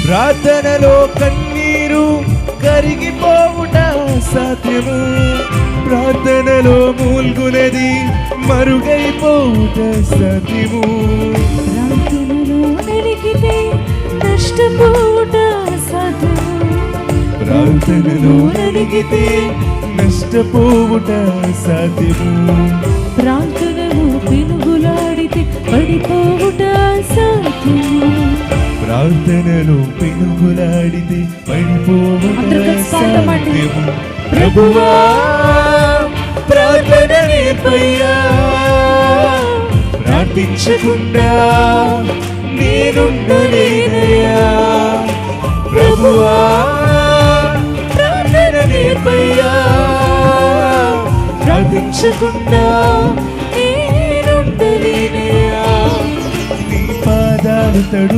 ప్రార్థనలో కన్నీరు కరిగిపోవుట సాధ్యము, ప్రార్థనలో మూల్గునది మరుగైపోవుట సాధ్యము. ప్రార్థనలో నలిగితే నష్టపోవుట సాధ్యము, ప్రార్థనలో నలిగితే నష్టపోవుట సాధ్యము. ప్రార్థనలో పెనుగులాడితే పడిపోవుట సాధ్యము, ప్రార్థనలో పెనుగులాడితే పడిపోవుట సాధ్యము. ప్రభువా ప్రార్థన నేర్పయ్యా, ప్రార్థించకుండా నేనుండలేనయ్యా. ప్రభువా ప్రార్థన నేర్పయ్యా, ప్రార్థించకుండా నేనుండలేనయ్యా. నీ పాదాలు తడు